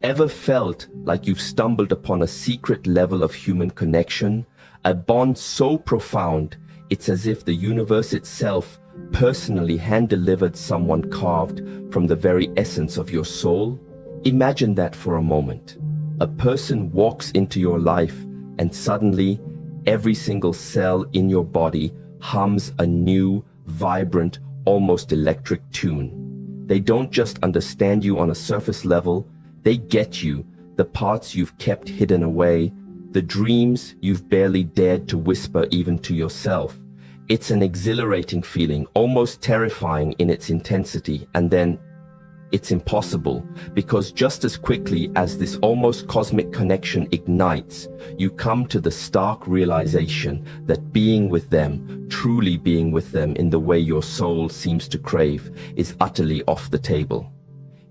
Ever felt like you've stumbled upon a secret level of human connection, a bond so profound, it's as if the universe itself personally hand-delivered someone carved from the very essence of your soul? Imagine that for a moment. A person walks into your life and suddenly every single cell in your body hums a new, vibrant, almost electric tune. They don't just understand you on a surface level, they get you, the parts you've kept hidden away, the dreams you've barely dared to whisper even to yourself. It's an exhilarating feeling, almost terrifying in its intensity, and then it's impossible, because just as quickly as this almost cosmic connection ignites, you come to the stark realization that being with them, truly being with them in the way your soul seems to crave, is utterly off the table.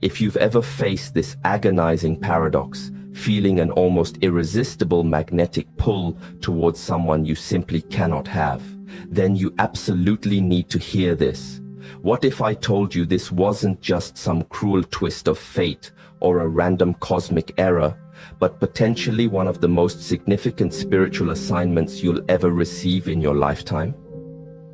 If you've ever faced this agonizing paradox, feeling an almost irresistible magnetic pull towards someone you simply cannot have, then you absolutely need to hear this. What if I told you this wasn't just some cruel twist of fate or a random cosmic error, but potentially one of the most significant spiritual assignments you'll ever receive in your lifetime?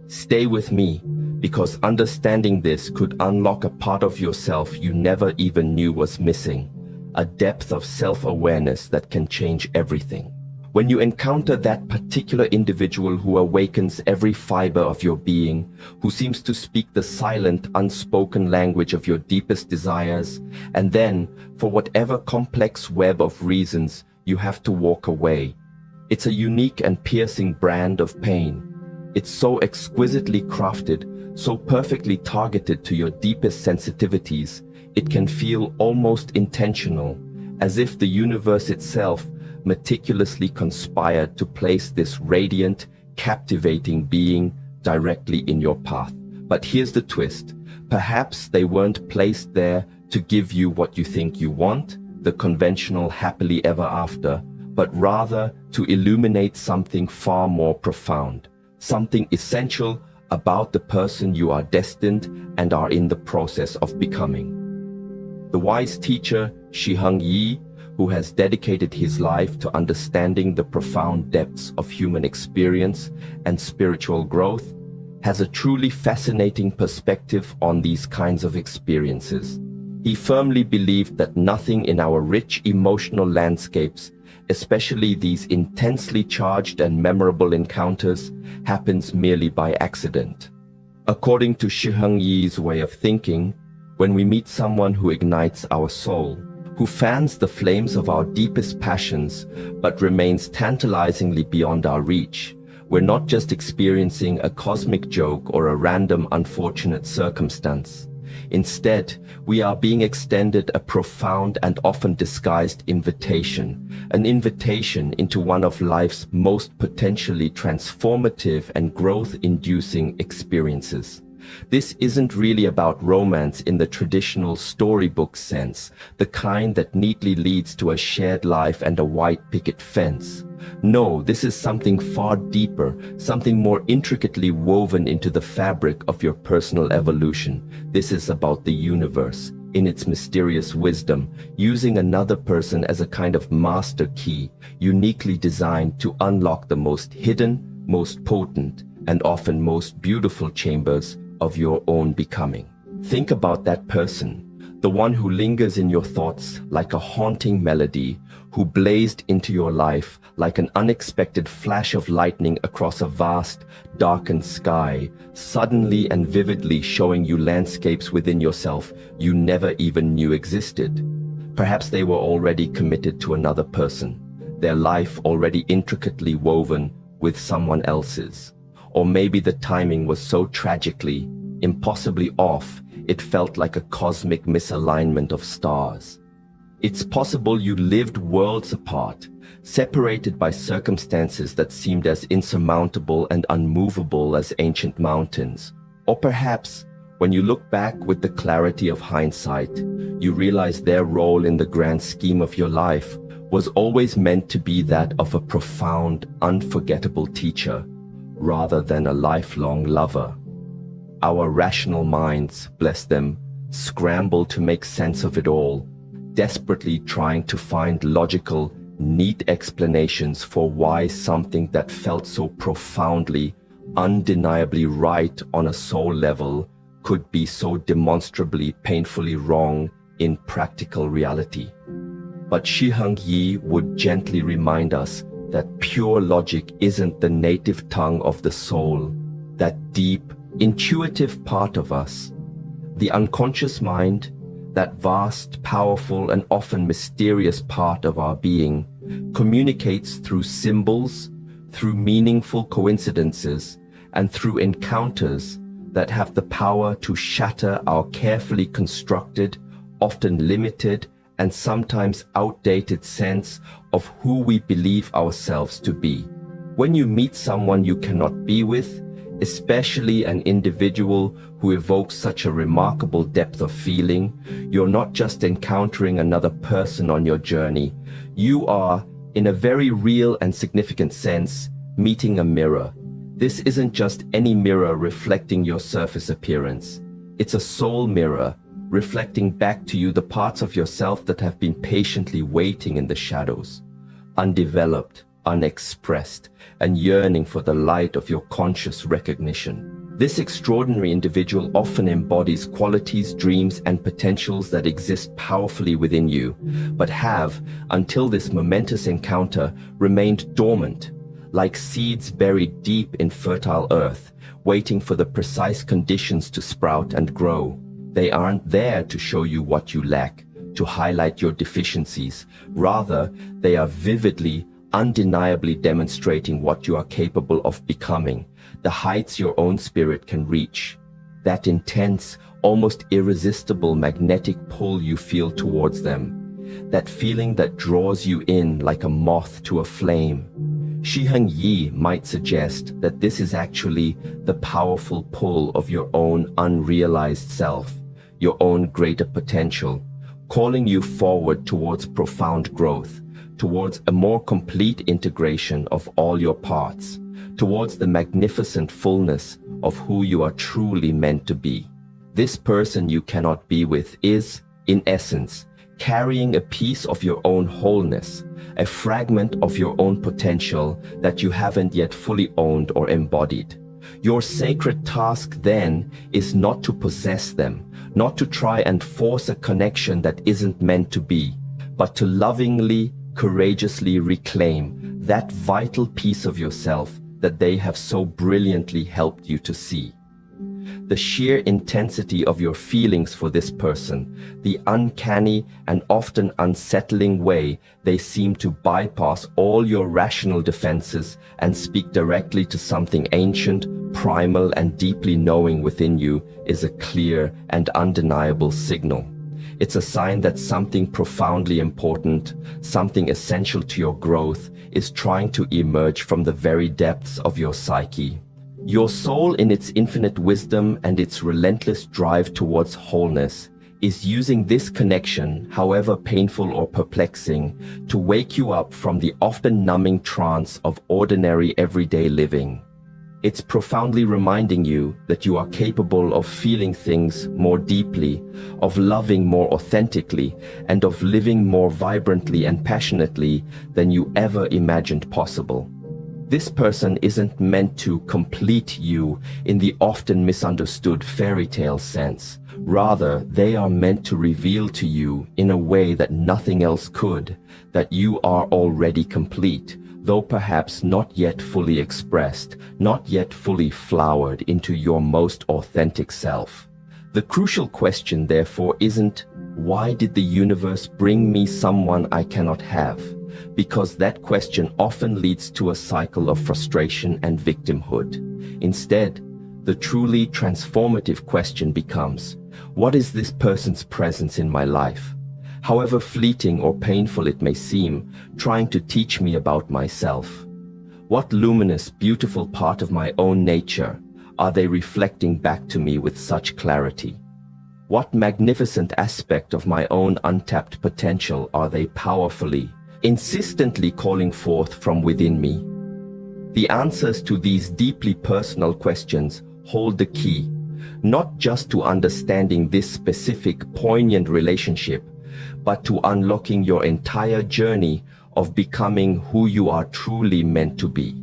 Stay with me, because understanding this could unlock a part of yourself you never even knew was missing, a depth of self-awareness that can change everything. When you encounter that particular individual who awakens every fiber of your being, who seems to speak the silent, unspoken language of your deepest desires, and then, for whatever complex web of reasons, you have to walk away. It's a unique and piercing brand of pain. It's so exquisitely crafted, so perfectly targeted to your deepest sensitivities, it can feel almost intentional, as if the universe itself meticulously conspired to place this radiant, captivating being directly in your path. But here's the twist. Perhaps they weren't placed there to give you what you think you want, the conventional happily ever after, but rather to illuminate something far more profound, something essential about the person you are destined and are in the process of becoming. The wise teacher, Shiheng Yi, who has dedicated his life to understanding the profound depths of human experience and spiritual growth, has a truly fascinating perspective on these kinds of experiences. He firmly believed that nothing in our rich emotional landscapes, especially these intensely charged and memorable encounters, happens merely by accident. According to Shiheng Yi's way of thinking, when we meet someone who ignites our soul, who fans the flames of our deepest passions, but remains tantalizingly beyond our reach, we're not just experiencing a cosmic joke or a random unfortunate circumstance. Instead, we are being extended a profound and often disguised invitation, an invitation into one of life's most potentially transformative and growth-inducing experiences. This isn't really about romance in the traditional storybook sense, the kind that neatly leads to a shared life and a white picket fence. No, this is something far deeper, something more intricately woven into the fabric of your personal evolution. This is about the universe, in its mysterious wisdom, using another person as a kind of master key, uniquely designed to unlock the most hidden, most potent, and often most beautiful chambers of your own becoming. Think about that person, the one who lingers in your thoughts like a haunting melody, who blazed into your life like an unexpected flash of lightning across a vast, darkened sky, suddenly and vividly showing you landscapes within yourself you never even knew existed. Perhaps they were already committed to another person, their life already intricately woven with someone else's. Or maybe the timing was so tragically, impossibly off, it felt like a cosmic misalignment of stars. It's possible you lived worlds apart, separated by circumstances that seemed as insurmountable and unmovable as ancient mountains. Or perhaps, when you look back with the clarity of hindsight, you realize their role in the grand scheme of your life was always meant to be that of a profound, unforgettable teacher, rather than a lifelong lover. Our rational minds, bless them, scramble to make sense of it all, desperately trying to find logical, neat explanations for why something that felt so profoundly, undeniably right on a soul level could be so demonstrably, painfully wrong in practical reality. But Shiheng Yi would gently remind us that pure logic isn't the native tongue of the soul, that deep, intuitive part of us. The unconscious mind, that vast, powerful, and often mysterious part of our being, communicates through symbols, through meaningful coincidences, and through encounters that have the power to shatter our carefully constructed, often limited, and sometimes outdated sense of who we believe ourselves to be. When you meet someone you cannot be with, especially an individual who evokes such a remarkable depth of feeling, you're not just encountering another person on your journey. You are, in a very real and significant sense, meeting a mirror. This isn't just any mirror reflecting your surface appearance. It's a soul mirror, reflecting back to you the parts of yourself that have been patiently waiting in the shadows, undeveloped, unexpressed, and yearning for the light of your conscious recognition. This extraordinary individual often embodies qualities, dreams, and potentials that exist powerfully within you, but have, until this momentous encounter, remained dormant, like seeds buried deep in fertile earth, waiting for the precise conditions to sprout and grow. They aren't there to show you what you lack, to highlight your deficiencies. Rather, they are vividly, undeniably demonstrating what you are capable of becoming, the heights your own spirit can reach, that intense, almost irresistible magnetic pull you feel towards them, that feeling that draws you in like a moth to a flame. Shiheng Yi might suggest that this is actually the powerful pull of your own unrealized self, your own greater potential, calling you forward towards profound growth, towards a more complete integration of all your parts, towards the magnificent fullness of who you are truly meant to be. This person you cannot be with is, in essence, carrying a piece of your own wholeness, a fragment of your own potential that you haven't yet fully owned or embodied. Your sacred task then is not to possess them, not to try and force a connection that isn't meant to be, but to lovingly, courageously reclaim that vital piece of yourself that they have so brilliantly helped you to see. The sheer intensity of your feelings for this person, the uncanny and often unsettling way they seem to bypass all your rational defenses and speak directly to something ancient, primal, and deeply knowing within you is a clear and undeniable signal. It's a sign that something profoundly important, something essential to your growth, is trying to emerge from the very depths of your psyche. Your soul, in its infinite wisdom and its relentless drive towards wholeness, is using this connection, however painful or perplexing, to wake you up from the often numbing trance of ordinary everyday living. It's profoundly reminding you that you are capable of feeling things more deeply, of loving more authentically, and of living more vibrantly and passionately than you ever imagined possible. This person isn't meant to complete you in the often misunderstood fairy tale sense. Rather, they are meant to reveal to you in a way that nothing else could, that you are already complete, though perhaps not yet fully expressed, not yet fully flowered into your most authentic self. The crucial question, therefore, isn't, why did the universe bring me someone I cannot have? Because that question often leads to a cycle of frustration and victimhood. Instead, the truly transformative question becomes, what is this person's presence in my life? However fleeting or painful it may seem, trying to teach me about myself. What luminous, beautiful part of my own nature are they reflecting back to me with such clarity? What magnificent aspect of my own untapped potential are they powerfully, insistently calling forth from within me? The answers to these deeply personal questions hold the key, not just to understanding this specific, poignant relationship, but to unlocking your entire journey of becoming who you are truly meant to be.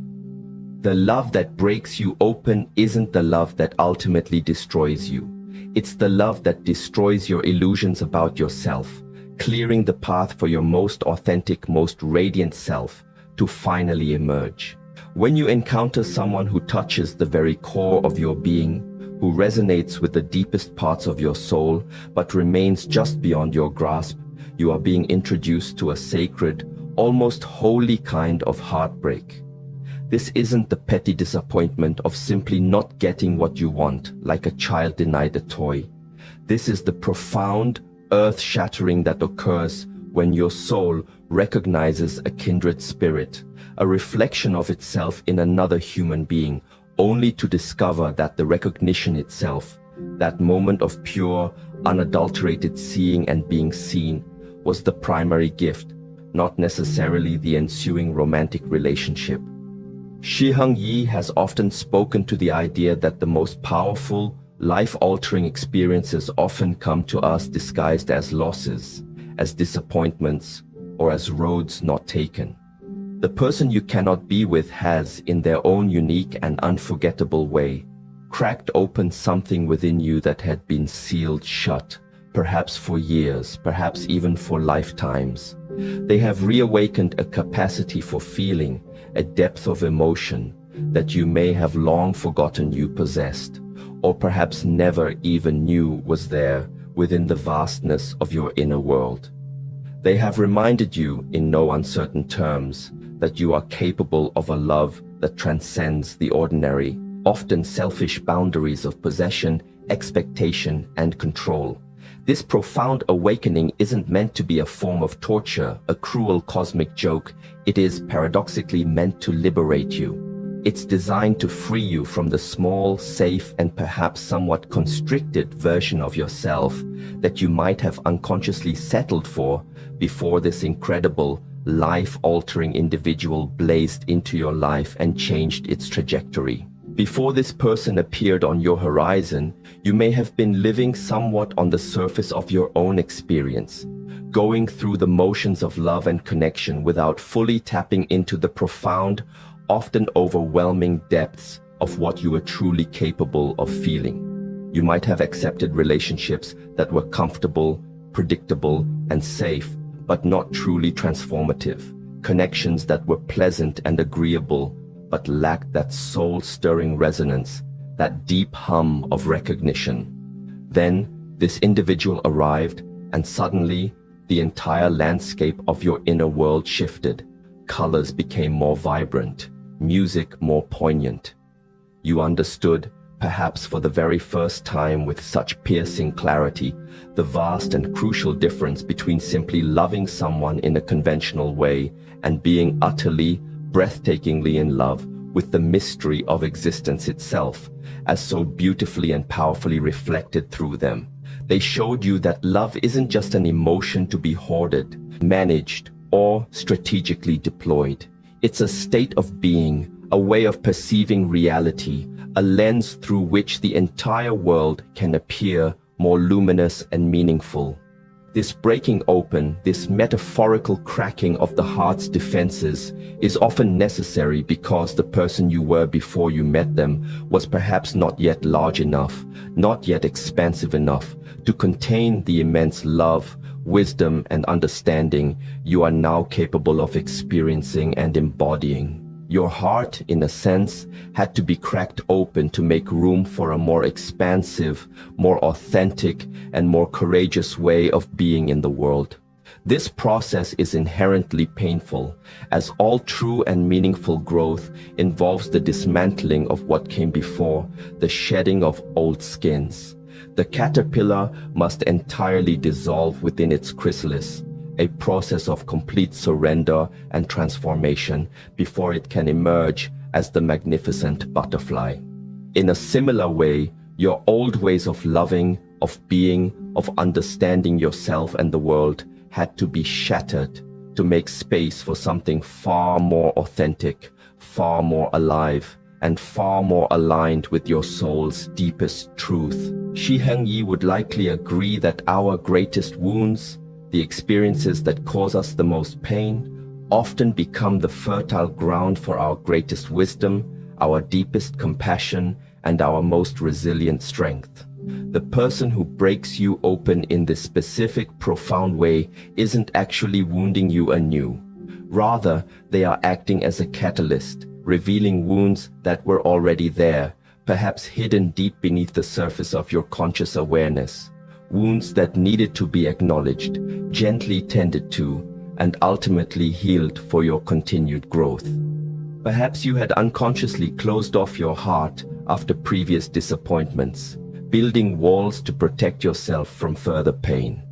The love that breaks you open isn't the love that ultimately destroys you. It's the love that destroys your illusions about yourself, clearing the path for your most authentic, most radiant self to finally emerge. When you encounter someone who touches the very core of your being, who resonates with the deepest parts of your soul, but remains just beyond your grasp, you are being introduced to a sacred, almost holy kind of heartbreak. This isn't the petty disappointment of simply not getting what you want, like a child denied a toy. This is the profound, earth-shattering that occurs when your soul recognizes a kindred spirit, a reflection of itself in another human being, only to discover that the recognition itself, that moment of pure, unadulterated seeing and being seen, was the primary gift, not necessarily the ensuing romantic relationship. Shiheng Yi has often spoken to the idea that the most powerful, life-altering experiences often come to us disguised as losses, as disappointments, or as roads not taken. The person you cannot be with has, in their own unique and unforgettable way, cracked open something within you that had been sealed shut, perhaps for years, perhaps even for lifetimes. They have reawakened a capacity for feeling, a depth of emotion that you may have long forgotten you possessed, or perhaps never even knew was there within the vastness of your inner world. They have reminded you, in no uncertain terms, that you are capable of a love that transcends the ordinary, often selfish boundaries of possession, expectation, and control. This profound awakening isn't meant to be a form of torture, a cruel cosmic joke. It is paradoxically meant to liberate you. It's designed to free you from the small, safe, and perhaps somewhat constricted version of yourself that you might have unconsciously settled for before this incredible, life-altering individual blazed into your life and changed its trajectory. Before this person appeared on your horizon, you may have been living somewhat on the surface of your own experience, going through the motions of love and connection without fully tapping into the profound, often overwhelming depths of what you were truly capable of feeling. You might have accepted relationships that were comfortable, predictable, and safe, but not truly transformative. Connections that were pleasant and agreeable, but lacked that soul-stirring resonance, that deep hum of recognition. Then, this individual arrived, and suddenly, the entire landscape of your inner world shifted. Colors became more vibrant, music more poignant. You understood, perhaps for the very first time with such piercing clarity, the vast and crucial difference between simply loving someone in a conventional way and being utterly, breathtakingly in love with the mystery of existence itself, as so beautifully and powerfully reflected through them. They showed you that love isn't just an emotion to be hoarded, managed, or strategically deployed. It's a state of being, a way of perceiving reality, a lens through which the entire world can appear more luminous and meaningful. This breaking open, this metaphorical cracking of the heart's defenses is often necessary because the person you were before you met them was perhaps not yet large enough, not yet expansive enough to contain the immense love, wisdom, and understanding you are now capable of experiencing and embodying. Your heart, in a sense, had to be cracked open to make room for a more expansive, more authentic, and more courageous way of being in the world. This process is inherently painful, as all true and meaningful growth involves the dismantling of what came before, the shedding of old skins. The caterpillar must entirely dissolve within its chrysalis, a process of complete surrender and transformation before it can emerge as the magnificent butterfly. In a similar way, your old ways of loving, of being, of understanding yourself and the world had to be shattered to make space for something far more authentic, far more alive, and far more aligned with your soul's deepest truth. Shiheng Yi would likely agree that our greatest wounds, The experiences that cause us the most pain often become the fertile ground for our greatest wisdom, our deepest compassion, and our most resilient strength. The person who breaks you open in this specific, profound way isn't actually wounding you anew. Rather, they are acting as a catalyst, revealing wounds that were already there, perhaps hidden deep beneath the surface of your conscious awareness. Wounds that needed to be acknowledged, gently tended to, and ultimately healed for your continued growth. Perhaps you had unconsciously closed off your heart after previous disappointments, building walls to protect yourself from further pain.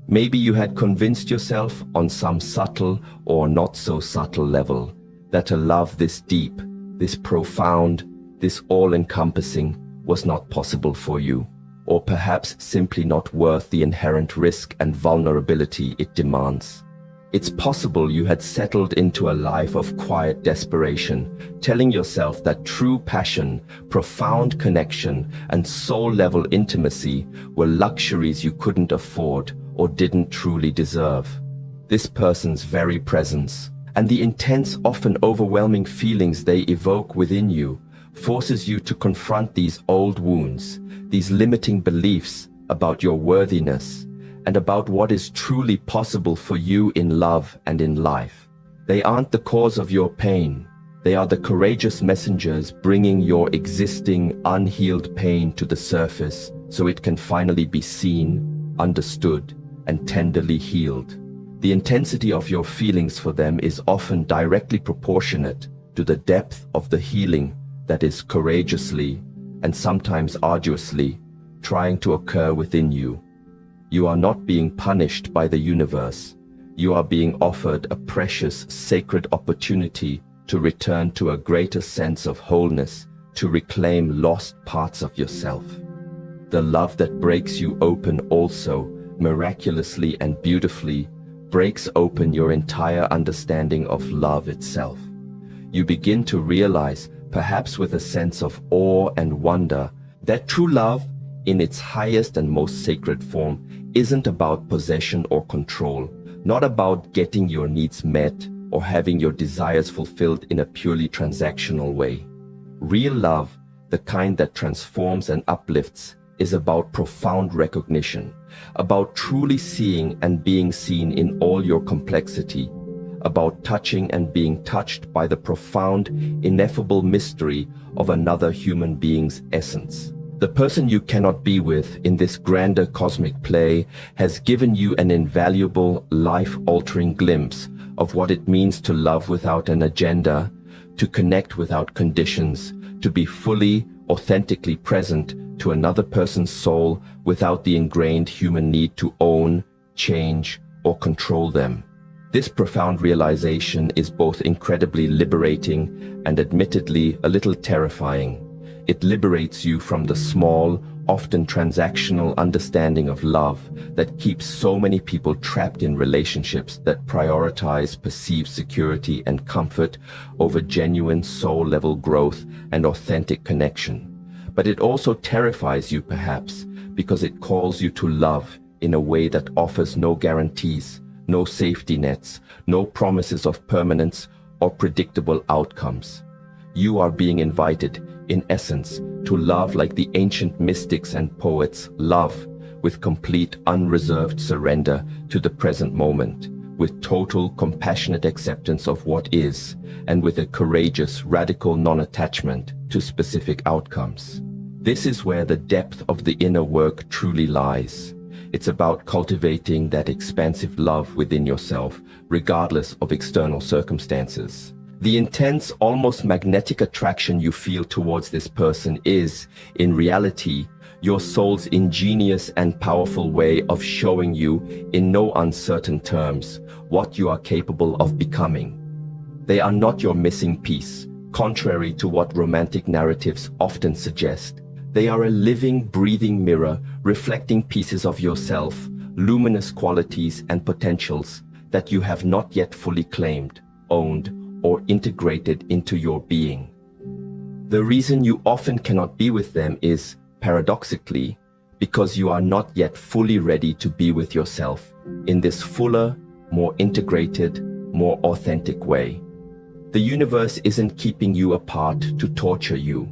Maybe you had convinced yourself on some subtle or not so subtle level that a love this deep, this profound, this all-encompassing was not possible for you, or perhaps simply not worth the inherent risk and vulnerability it demands. It's possible you had settled into a life of quiet desperation, telling yourself that true passion, profound connection, and soul-level intimacy were luxuries you couldn't afford or didn't truly deserve. This person's very presence, and the intense, often overwhelming feelings they evoke within you, forces you to confront these old wounds, these limiting beliefs about your worthiness, and about what is truly possible for you in love and in life. They aren't the cause of your pain. They are the courageous messengers bringing your existing, unhealed pain to the surface so it can finally be seen, understood, and tenderly healed. The intensity of your feelings for them is often directly proportionate to the depth of the healing that is courageously, and sometimes arduously, trying to occur within you. You are not being punished by the universe. You are being offered a precious, sacred opportunity to return to a greater sense of wholeness, to reclaim lost parts of yourself. The love that breaks you open also, miraculously and beautifully, breaks open your entire understanding of love itself. You begin to realize, perhaps with a sense of awe and wonder, that true love, in its highest and most sacred form, isn't about possession or control, not about getting your needs met or having your desires fulfilled in a purely transactional way. Real love, the kind that transforms and uplifts, is about profound recognition, about truly seeing and being seen in all your complexity, about touching and being touched by the profound, ineffable mystery of another human being's essence. The person you cannot be with in this grander cosmic play has given you an invaluable, life-altering glimpse of what it means to love without an agenda, to connect without conditions, to be fully, authentically present to another person's soul without the ingrained human need to own, change, or control them. This profound realization is both incredibly liberating and admittedly a little terrifying. It liberates you from the small, often transactional understanding of love that keeps so many people trapped in relationships that prioritize perceived security and comfort over genuine soul-level growth and authentic connection. But it also terrifies you, perhaps, because it calls you to love in a way that offers no guarantees, no safety nets, no promises of permanence or predictable outcomes. You are being invited, in essence, to love like the ancient mystics and poets love, with complete unreserved surrender to the present moment, with total compassionate acceptance of what is, and with a courageous, radical non-attachment to specific outcomes. This is where the depth of the inner work truly lies. It's about cultivating that expansive love within yourself, regardless of external circumstances. The intense, almost magnetic attraction you feel towards this person is, in reality, your soul's ingenious and powerful way of showing you, in no uncertain terms, what you are capable of becoming. They are not your missing piece, contrary to what romantic narratives often suggest. They are a living, breathing mirror reflecting pieces of yourself, luminous qualities and potentials that you have not yet fully claimed, owned, or integrated into your being. The reason you often cannot be with them is, paradoxically, because you are not yet fully ready to be with yourself in this fuller, more integrated, more authentic way. The universe isn't keeping you apart to torture you.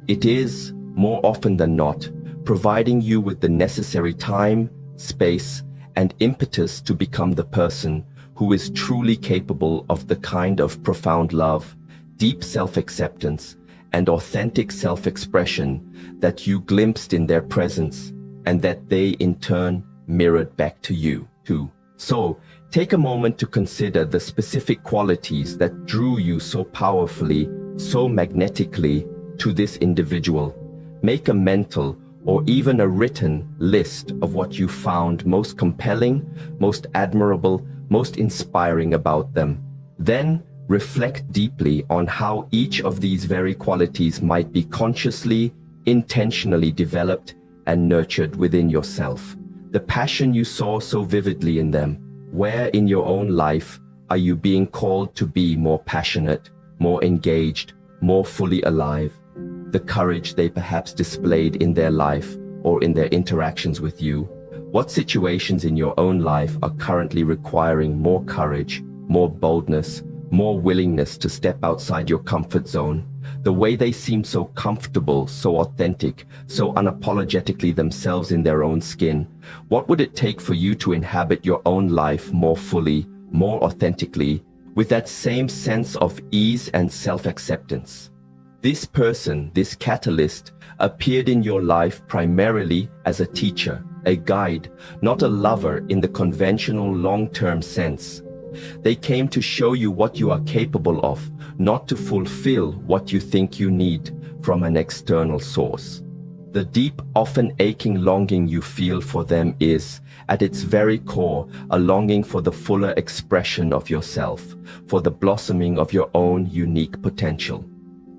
It is, more often than not, providing you with the necessary time, space, and impetus to become the person who is truly capable of the kind of profound love, deep self-acceptance, and authentic self-expression that you glimpsed in their presence, and that they in turn mirrored back to you too. So, take a moment to consider the specific qualities that drew you so powerfully, so magnetically to this individual. Make a mental or even a written list of what you found most compelling, most admirable, most inspiring about them. Then reflect deeply on how each of these very qualities might be consciously, intentionally developed and nurtured within yourself. The passion you saw so vividly in them, where in your own life are you being called to be more passionate, more engaged, more fully alive? The courage they perhaps displayed in their life or in their interactions with you? What situations in your own life are currently requiring more courage, more boldness, more willingness to step outside your comfort zone? The way they seem so comfortable, so authentic, so unapologetically themselves in their own skin. What would it take for you to inhabit your own life more fully, more authentically, with that same sense of ease and self-acceptance? This person, this catalyst, appeared in your life primarily as a teacher, a guide, not a lover in the conventional long-term sense. They came to show you what you are capable of, not to fulfill what you think you need from an external source. The deep, often aching longing you feel for them is, at its very core, a longing for the fuller expression of yourself, for the blossoming of your own unique potential.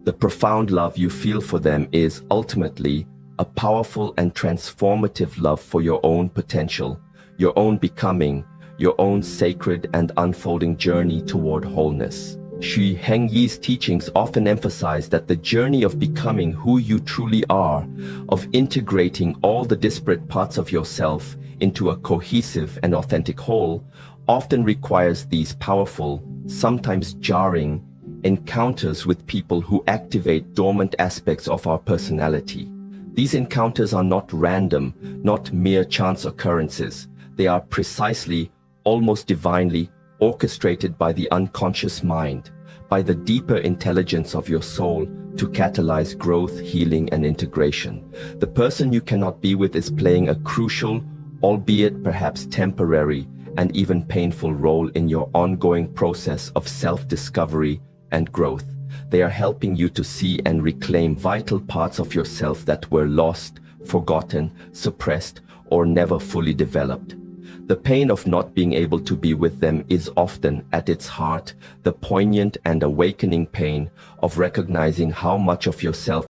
The profound love you feel for them is, ultimately, a powerful and transformative love for your own potential, your own becoming, your own sacred and unfolding journey toward wholeness. Xu Hengyi's teachings often emphasize that the journey of becoming who you truly are, of integrating all the disparate parts of yourself into a cohesive and authentic whole, often requires these powerful, sometimes jarring, encounters with people who activate dormant aspects of our personality. These encounters are not random, not mere chance occurrences. They are precisely, almost divinely, orchestrated by the unconscious mind, by the deeper intelligence of your soul to catalyze growth, healing, and integration. The person you cannot be with is playing a crucial, albeit perhaps temporary, and even painful role in your ongoing process of self-discovery and growth. They are helping you to see and reclaim vital parts of yourself that were lost, forgotten, suppressed, or never fully developed. The pain of not being able to be with them is often, at its heart, the poignant and awakening pain of recognizing how much of yourself